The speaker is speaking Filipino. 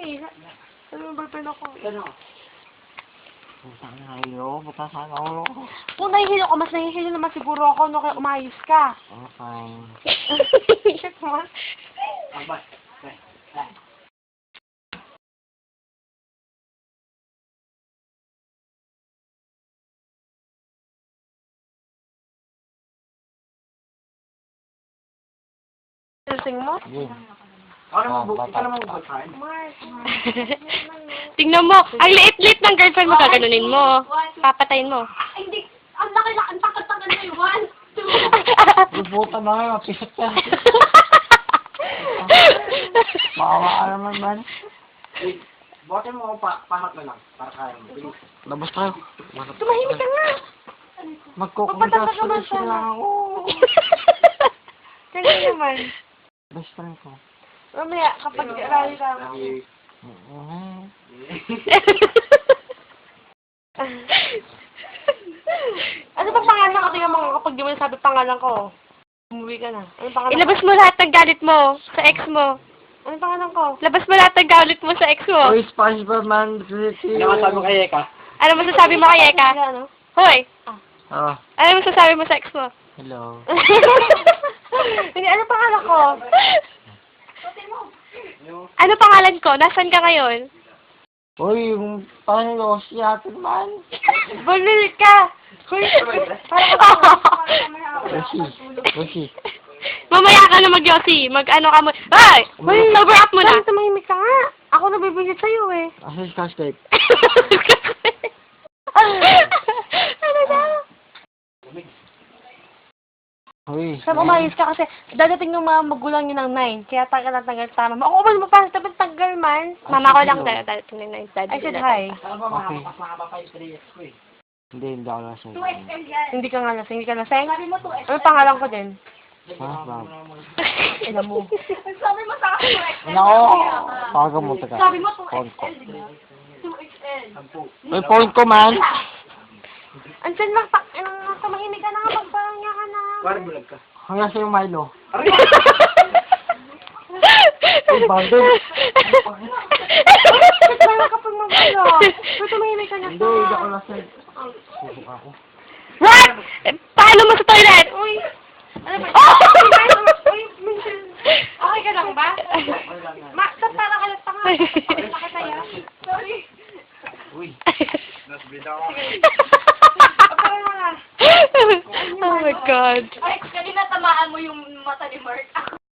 eh. Sabi mo boyfriend ako. Ano? Putang na kayo, buta sa ulo ko. Kung nahihilo ka, mas nahihilo naman siguro ako no, kaya umayos ka. Okay. Shit naman. Abay. Sing mo? Sige. Ikaw naman boyfriend? Tingnan mo, ang liit-liit ng girlfriend mo, gaganunin mo. Papatayin mo. Hindi. Ang laki-laki. Ang takat-takat na yun. 1, 2. Buta na kayo, pisot yan. Maawa ka naman man. Bote mo pahat na lang. Para kaya mo. Bilis. Labas tayo. Tumahimik ka nga. Magkukongratulation lang ako. Ganyan naman. Best friend ko. Mamaya, kapag rally ka mo. Ano ba pangalan ko? Tingnan mo kapag di mo nasabi pangalan ko. Umuwi ka na. Ano pangalan ko? Ilabas mo lahat ng galit mo sa ex mo. Ano pangalan ko? Labas mo lahat ng galit mo sa ex mo. Uy, SpongeBob man. Ano masabi mo kay Eka? Ano masasabi mo kay Eka? Ano? Hoy! Oh, Ano masasabi mo sa ex mo? hello. Hindi, ano pangalan ko? Ano pangalan ko? Nasaan ka ngayon? Uy, yung paano si ate man. Bulil ka! Hoy, Roshi. Mamaya ka na mag-yossi. Mag-ano ka mo. Hoy! Sober up mo na. Parang tumahimik ka nga. Ako nabibisit sa'yo eh. Asa yung scotch tape? Ano daw? Uy. Sabi umayos ka kasi dadating ng mga magulang yun ng 9. Kaya tagal na tagal tama. Ako ba mo pa dapat tagal man? Mama ko lang dadating ng night. I said hi. Ano ba Okay. mahaba pa yung 3 years ko eh. Hindi ako lasing. Hindi ka nga lasing. Hindi ka lasing? Ano pangalan ko din? Ha? Bakit? Alam mo. Sabi mo sa akin, 2XL. Nako! Paga mo taga. Sabi mo, Phone ko. 2XL, di ba? 2XL. Uy, phone ko man! Andiyan lang, tumahimik ka na nga, magparangya ka na. Pare bulag ka. Hanggang sa yung Milo. Aray! Uy, bagay. Bakit lang kapag magalo? Pero tumahimik ka na. Hindi, hindi ako lasing. Susok ako. What? Paano mo sa toilet? Uy! Ano ba? Uy, minsan. Okay ka lang ba? Sa para ka lang tanga. Bakit tayo? Sorry. Uy. Nasbida ko. Apara na nga. Oh my God. Ay, kanina tamaan mo yung mata ni Mark.